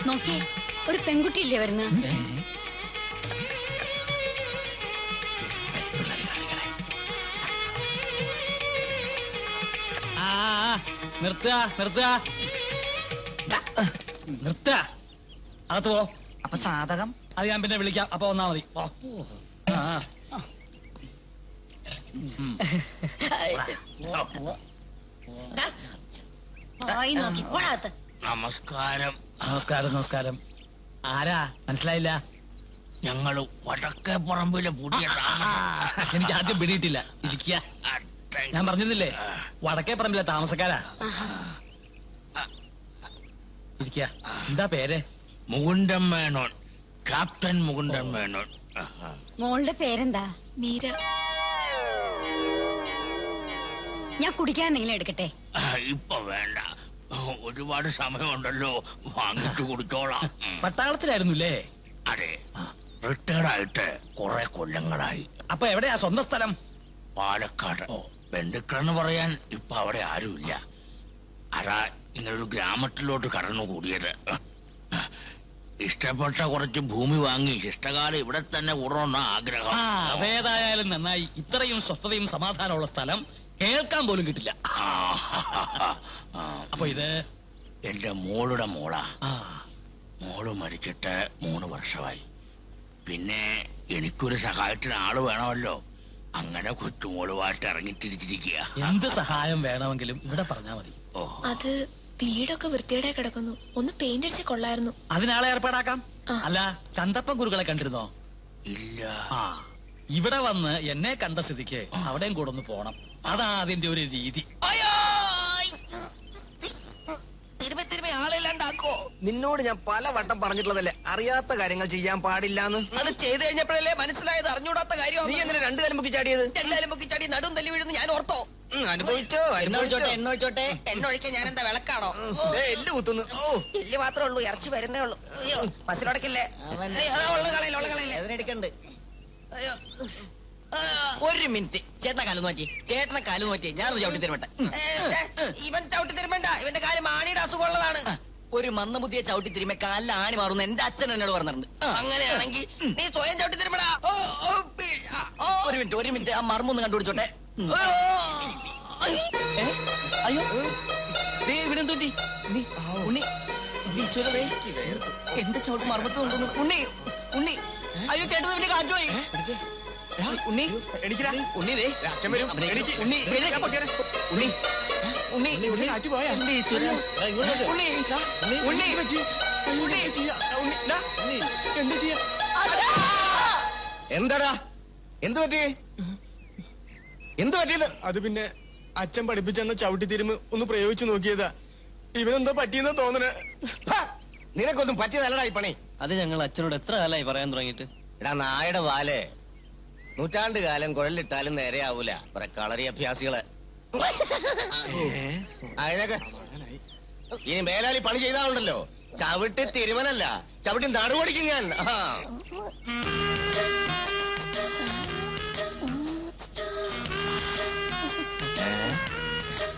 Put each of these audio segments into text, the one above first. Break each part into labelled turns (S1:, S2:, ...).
S1: നോക്കിയേ, ഒരു പെൺകുട്ടിയില്ലേ വരുന്ന?
S2: നിർത്തുക നിർത്തുക നിർത്തുക. അകത്ത് പോ.
S3: അപ്പൊ സാധകം
S2: അത് ഞാൻ പിന്നെ വിളിക്കാം. അപ്പൊ വന്നാ മതി.
S4: നമസ്കാരം.
S2: നമസ്കാരം നമസ്കാരം. ആരാ മനസ്സിലായില്ല?
S4: ഞങ്ങള് വടക്കേ പറമ്പിലെ പുതിയ
S2: എനിക്ക് ആദ്യം പിടിയിട്ടില്ല. ഇരിക്കുക. ഞാൻ പറഞ്ഞിരുന്നില്ലേ വടക്കേ പറമ്പിലെ താമസക്കാരാ. ഇരിക്കുക. എന്താ പേര്?
S4: മുകുന്ദൻ മേനോൻ. ക്യാപ്റ്റൻ മുകുന്ദൻ മേനോൻ.
S1: മോളുടെ പേരെന്താ?
S5: മീര.
S1: ഞാൻ കുടിക്കാൻ എന്തെങ്കിലും എടുക്കട്ടെ?
S4: ഇപ്പൊ വേണ്ട, ഒരുപാട് സമയമുണ്ടല്ലോ, വാങ്ങിച്ചു കുടിച്ചോളാം.
S2: പട്ടാളത്തിലായിരുന്നുല്ലേ?
S4: അതെ, റിട്ടയർഡ് ആയിട്ട് കുറെ കൊല്ലങ്ങളായി.
S2: അപ്പൊ എവിടെയാ സ്വന്തം സ്ഥലം?
S4: പാലക്കാട്. ബന്ധുക്കളെന്ന് പറയാൻ ഇപ്പൊ അവിടെ ആരുമില്ല. ആരാ ഇങ്ങനൊരു ഗ്രാമത്തിലോട്ട് കടന്നുകൂടിയത്. ഇഷ്ടപ്പെട്ട കുറച്ച് ഭൂമി വാങ്ങി ഇഷ്ടകാലം ഇവിടെ തന്നെ കൂടണമെന്ന ആഗ്രഹം.
S2: അതേതായാലും നന്നായി. ഇത്രയും സ്വസ്ഥതയും സമാധാനമുള്ള സ്ഥലം കേൾക്കാൻ പോലും കിട്ടില്ല. അപ്പൊ ഇത്
S4: എന്റെ മോളുടെ മോളാ. മോള് മരിച്ചിട്ട് 3 വർഷമായി. പിന്നെ എനിക്കൊരു സഹായത്തിന് ആള് വേണമല്ലോ. അങ്ങനെ കൊച്ചുമോളുമായിട്ട് ഇറങ്ങിത്തിരിച്ചിരിക്കുക.
S2: എന്ത് സഹായം വേണമെങ്കിലും ഇവിടെ പറഞ്ഞാ മതി.
S5: അത് വീടൊക്കെ വൃത്തിയുടെ കിടക്കുന്നു, ഒന്ന് പെയിന്റ് അടിച്ച് കൊള്ളായിരുന്നു.
S2: അതിനാളെ ഏർപ്പാടാക്കാം. അല്ല, ചന്തപ്പൻ ഗുരുക്കളെ കണ്ടിരുന്നോ?
S4: ഇല്ല.
S2: ഇവിടെ വന്ന് എന്നെ കണ്ട സ്ഥിതിക്ക് അവിടെയും കൂടെ ഒന്ന് പോണം. അതാ അതിന്റെ ഒരു രീതി.
S3: ആളില്ലാണ്ടാക്കോ?
S6: നിന്നോട് ഞാൻ പല വട്ടം പറഞ്ഞിട്ടുള്ളതല്ലേ അറിയാത്ത കാര്യങ്ങൾ ചെയ്യാൻ പാടില്ലാന്ന്.
S3: അത് ചെയ്ത് കഴിഞ്ഞപ്പോഴല്ലേ മനസ്സിലായത്, അറിഞ്ഞൂടാത്ത കാര്യം.
S6: നീ എന്തിനാ 2 കാലം പൊക്കി ചാടിയത്?
S3: എല്ലാരും പൊക്കി ചാടി നടും തല്ലി വീഴുന്നു ഞാൻ ഓർത്തോ.
S6: അനുഭവിച്ചോ
S3: എണ്ണൊഴിച്ചോട്ടെ. എണ്ണൊഴിക്കാൻ ഞാൻ എന്താ വിളക്കാണോ?
S6: എല്ല് കുത്തുന്നു.
S3: എല്ല് മാത്രമേ ഉള്ളൂ, ഇറച്ചി വരുന്നേ ഉള്ളൂ. അയ്യോ, ബസ്സിലടക്കില്ലേ? അതിനെടുക്കണ്ട്. അയ്യോ, 1 മിനിറ്റ്. ചേട്ടനെ കാല് നോക്കി, ഞാനൊന്ന് ചവിട്ടി തരുമട്ടെ. ഇവൻ ചവിട്ടി തരുമണ്ട, ഇവന്റെ കാല് മാണിയുടെ അസുഖമുള്ളതാണ്. ഒരു മന്ദബുദ്ധിയെ ചവിട്ടി തിരുമ കാലിൽ ആണി മാറുന്ന എന്റെ അച്ഛൻ എന്നോട് പറഞ്ഞിട്ടുണ്ട്. അങ്ങനെയാണെങ്കിൽ നീ സ്വയം ചവിട്ടി തരുമടാ. 1 മിനിറ്റ്, ആ മർമ്മൊന്ന് കണ്ടുപിടിച്ചോട്ടെ. അയ്യോ, ഇവിടെ തോറ്റി ഉണ്ണി. ഈശ്വരേ, എന്റെ ചവിട്ട് മർമ്മത്ത് കൊണ്ടുവന്നു. ഉണ്ണി അയ്യോ, ചേട്ടത് പിന്നെ കാറ്റുപോയി. ഉണ്ണി ഉണ്ണി
S6: എന്താടാ എന്ത് പറ്റി? എന്ത് പറ്റിയത്?
S7: അത് പിന്നെ അച്ഛൻ പഠിപ്പിച്ചെന്ന ചവിട്ടി തിരുമ്പ് ഒന്ന് പ്രയോഗിച്ചു നോക്കിയതാ. ഇവനെന്തോ പറ്റിയെന്നാ തോന്നണേ.
S6: നിനക്കൊന്നും പറ്റിയതല്ലടാ ഈ പണി.
S8: അത് ഞങ്ങൾ അച്ഛനോട് എത്ര കാലമായി പറയാൻ തുടങ്ങിയിട്ട്.
S6: എടാ നായുടെ വാല്, നൂറ്റാണ്ട് കാലം കുഴലിട്ടാലും നേരെയാവൂല. കുറെ കളറി അഭ്യാസികള്. ഇനി മേലാലി പണി ചെയ്താലുണ്ടല്ലോ, ചവിട്ടി തിരുമലല്ല, ചവിട്ടി നടുപടിക്കും ഞാൻ.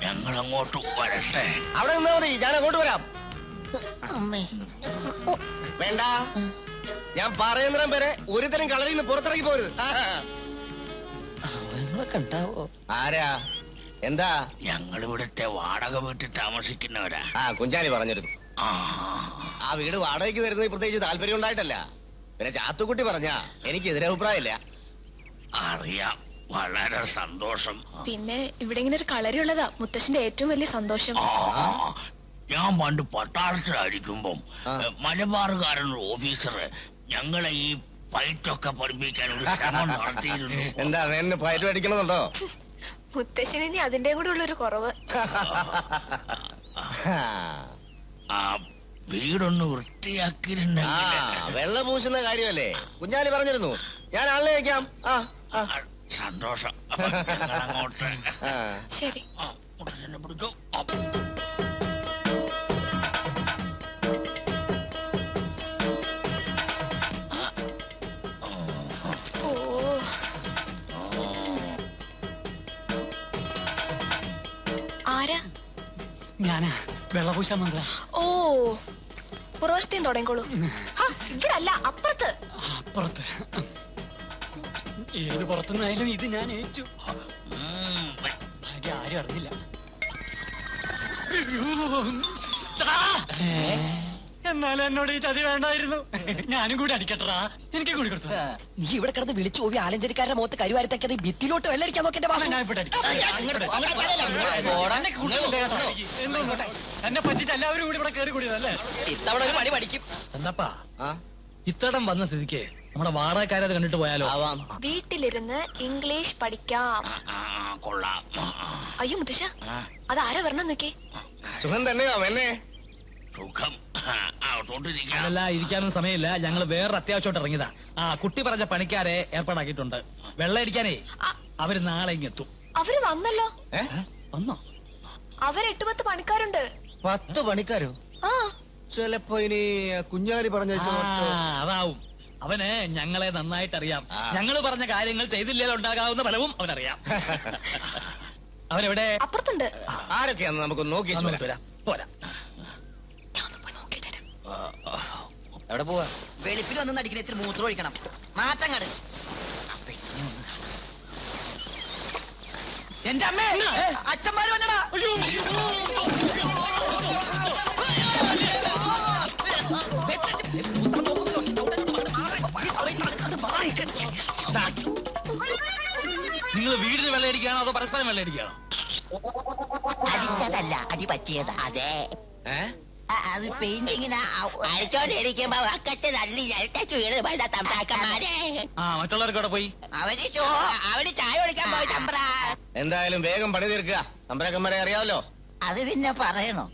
S4: ഞങ്ങൾ അങ്ങോട്ട് വരട്ടെ?
S6: അവിടെ നിന്നാ മതി, ഞാൻ അങ്ങോട്ട് വരാം. വേണ്ട, ഞാൻ പറയുന്നിടം വരെ ഒരുതരം കളറിൽ നിന്ന് പുറത്തിറങ്ങി പോരുത്. ആരാ? എന്താ?
S4: ഞങ്ങൾ ഇവിടുത്തെ വാടക വീട്ടിൽ താമസിക്കുന്നവരാ.
S6: കുഞ്ചാലി പറഞ്ഞിരുന്നു. ആ വീട് വാടകയ്ക്ക് തരുന്നത് പ്രത്യേകിച്ച് താല്പര്യം ഉണ്ടായിട്ടല്ല. പിന്നെ ചാത്തുക്കുട്ടി പറഞ്ഞാ എനിക്ക് എതിരഭിപ്രായമില്ല.
S4: അറിയാം, വളരെ സന്തോഷം.
S5: പിന്നെ ഇവിടെ ഇങ്ങനെ ഒരു കളരിയുള്ളതാ മുത്തശ്ശന്റെ ഏറ്റവും വലിയ സന്തോഷം.
S4: ഞാൻ പണ്ട് പട്ടാളത്തിലായിരിക്കുമ്പം മലബാറുകാരൻ ഓഫീസർ ഞങ്ങളെ ഈ ഫൈറ്റൊക്കെ പഠിപ്പിക്കാൻ ഒരു ശ്രമം നടത്തിയിരുന്നു.
S6: എന്താ എന്നെ ഫൈറ്റ് പഠിക്കണമെന്നുണ്ടോ?
S5: മുത്തശ്ശന് ഇനി അതിന്റെ കൂടെ ഉള്ളൊരു കുറവ്.
S4: ആ വീടൊന്ന് വൃത്തിയാക്കിയിരുന്നെങ്കിൽ.
S6: വെള്ള പൂശുന്ന കാര്യമല്ലേ കുഞ്ഞാലി പറഞ്ഞിരുന്നു. ഞാൻ ആളിനെ വെക്കാം.
S4: സന്തോഷം. അങ്ങോട്ട്
S5: ശരി.
S4: പിടിച്ചോ.
S3: ഞാനാ വെള്ളപൂശാൻ വന്നതാ.
S5: ഓ, പുറവശത്തേം തുടങ്ങിക്കോളൂ. ഹാ, ഇവിടെ അല്ല, അപ്പുറത്ത്.
S2: അപ്പുറത്ത് ഏത് പുറത്തുനിന്നായാലും ഇത് ഞാൻ ഏറ്റു. ഭാഗ്യ ആരും അറിഞ്ഞില്ല. എന്നാലും എന്നോട് ഈ ചതി വേണ്ടായിരുന്നു. ഞാനും കൂടി അടിക്കട്ടടാ. എനിക്ക് കൂടി കൊടുത്തു.
S3: നീ ഇവിടെ കിടന്ന് വിളിച്ചു പോയി ആലഞ്ചേരിക്കാരുടെ മുഖത്ത് കരുവാരത്തേക്കത് ഭിത്തിയിലോട്ട് വെള്ളടിക്കാൻ നോക്കിന്റെ
S2: ഞാൻ ഇവിടെ അടിക്കാം. എന്നെ പറ്റിട്ട് എല്ലാവരും കൂടി ഇവിടെ കയറി കൂടിയതല്ലേ?
S3: ഇത്തവണ ഒരു പണി പഠിക്കും.
S2: എന്താപ്പാ
S6: ആ
S2: ഇത്തടം വന്ന സ്ഥിതിക്ക് നമ്മുടെ വാടകക്കാരെ അത് കണ്ടിട്ട് പോയാലോ?
S6: ആവാം.
S5: വീട്ടിലിരുന്ന് ഇംഗ്ലീഷ് പഠിക്കാം.
S4: കൊള്ളാം.
S5: അയ്യോ മുത്തശ്ശ, അതാരാ വരണം നോക്കേ.
S6: സുഖം തന്നെയോ എന്നെ?
S4: സുഖം. തൊട്ടിരിക്കാം.
S2: അതല്ല, ഇരിക്കാനും സമയമില്ല. ഞങ്ങള് വേറെ അത്യാവശ്യമായിട്ട് ഇറങ്ങിയതാ. ആ കുട്ടി പറഞ്ഞ പണിക്കാരെ ഏർപ്പാടാക്കിയിട്ടുണ്ട്. വെള്ളം അടിക്കാനേ അവര് നാളെ ഇങ്ങെത്തും.
S5: അവര് വന്നല്ലോ.
S2: വന്നോ?
S5: അവര് 8-10 പണിക്കാരുണ്ട്.
S6: 10 പണിക്കാരോ?
S5: ആ,
S6: ചിലപ്പോ ഇനി കുഞ്ഞാലി പറഞ്ഞ
S2: അതാവും. അവന് ഞങ്ങളെ നന്നായിട്ട് അറിയാം. ഞങ്ങൾ പറഞ്ഞ കാര്യങ്ങൾ ചെയ്തില്ലേ ഉണ്ടാകാവുന്ന ഫലവും അവനറിയാം. അവനെവിടെ?
S5: അപ്പുറത്തുണ്ട്.
S6: ആരൊക്കെയാന്ന് നമുക്ക് നോക്കി
S2: വരാം. പോരാ.
S5: ഞാൻ ഒന്ന് പോയി നോക്കിയിട്ട് വരാം.
S3: എവിടെ പോവാ? വെളുപ്പിൽ വന്ന് നടിക്കുന്ന ഇത്തിരി മൂത്രം ഒഴിക്കണം. മാറ്റങ്ങട്. എന്റെ അമ്മേ, അച്ഛന്മാര് വന്നടാ.
S2: നിങ്ങൾ വീടിന് വെള്ളം അടിക്കുകയാണോ അതോ പരസ്പരം വെള്ളം അടിക്കുകയാണോ?
S9: അടിച്ചതല്ല, അടി പറ്റിയത്. അതെ, അത് പെയിന്റിങ്ങിന് അടിച്ചോണ്ടിരിക്കുമ്പോ അക്കത്തെ തള്ളി ഞെട്ടു വീട് വേണ്ട തമ്പ്രാക്കന്മാരെ.
S2: മറ്റുള്ളവർക്ക് അവിടെ പോയി.
S9: അവര് ചായ കുടിക്കാൻ പോയി തമ്പ്ര.
S6: എന്തായാലും വേഗം പണി തീർക്കുക. തമ്പരാക്കന്മാരെ അറിയാമല്ലോ.
S9: അത് പിന്നെ പറയണോ?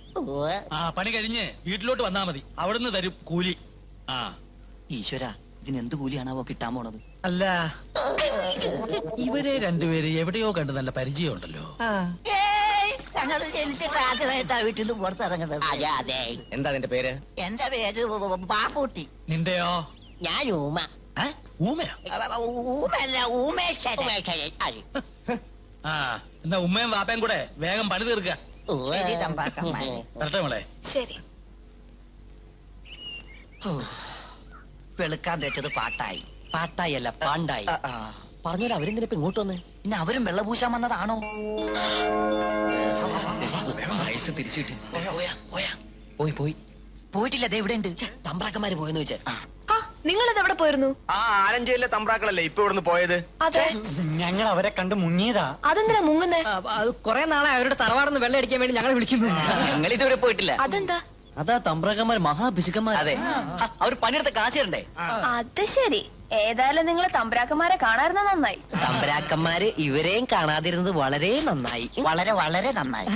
S2: പണി കഴിഞ്ഞ് വീട്ടിലോട്ട് വന്നാ മതി. അവിടുന്ന് തരും കൂലി.
S3: ഈശ്വര, ഇതിനെന്ത് കൂലിയാണാവോ കിട്ടാൻ പോണത്?
S2: അല്ല, ഇവരെ രണ്ടുപേര് എവിടെയോ കണ്ട് നല്ല പരിചയമുണ്ടല്ലോ.
S9: ഞങ്ങൾ ജനിച്ചിട്ട് ആദ്യമായിട്ടാ വീട്ടിൽ നിന്ന് പുറത്തിറങ്ങുന്നത്. അതെ അതെ.
S6: എന്താ നിന്റെ പേര്?
S9: എന്റെ പേര് പാപ്പൂട്ടി.
S2: നിന്റെയോ?
S9: ഞാൻ ഊമ.
S2: ഊമയാ?
S9: ഊമല്ല, ഊമേശ്വരൻ.
S2: എന്നാ ഉമ്മയും വാപ്പയും കൂടെ വേഗം പണി തീർക്കുക.
S9: ശരി തമ്പ്രാക്കന്മാരെ.
S2: വരട്ടെ മോളെ.
S5: ശരി.
S3: വെളുക്കാൻ തേച്ചത് പാട്ടായി. പാട്ടായി അല്ല, പാണ്ടായി. പറഞ്ഞോലെ അവരെന്തിനിപ്പോ ഇങ്ങോട്ട് വന്ന്? പിന്നെ അവരും വെള്ള പൂശാൻ വന്നതാണോ? വയസ്സ് തിരിച്ചു കിട്ടി. പോയി പോയി പോയിട്ടില്ല. ദേ ഇവിടെ ഉണ്ട്. തമ്പ്രാക്കന്മാര് പോയെന്ന് വെച്ചാ.
S5: ആ, നിങ്ങളിത് എവിടെ പോയിരുന്നു?
S7: ആലഞ്ചേരിയിലെ തമ്പ്രാക്കളല്ലേ ഇപ്പൊ ഇവിടുന്ന് പോയത്?
S5: അതെ.
S2: ഞങ്ങൾ അവരെ കണ്ട് മുങ്ങിയതാ.
S5: അതെന്തിനാ മുങ്ങുന്നേ?
S3: കൊറേ നാളെ അവരുടെ തറവാടെന്ന് വെള്ളം അടിക്കാൻ വേണ്ടി ഞങ്ങളെ വിളിക്കുന്നു. ഞങ്ങൾ ഇതുവരെ പോയിട്ടില്ല.
S5: അതെന്താ?
S8: അതാ തമ്പ്രാക്കന്മാർ മഹാഭിശുക്കന്മാർ.
S3: അതെ, അവർ പണിയെടുത്ത കാശ് തരണ്ടേ?
S5: അത് ശരി. ഏതായാലും നിങ്ങൾ തമ്പ്രാക്കന്മാരെ കാണാറുന്ന നന്നായി.
S3: തമ്പ്രാക്കന്മാര് ഇവരെയും കാണാതിരുന്നത് വളരെ നന്നായി.
S9: വളരെ വളരെ നന്നായി.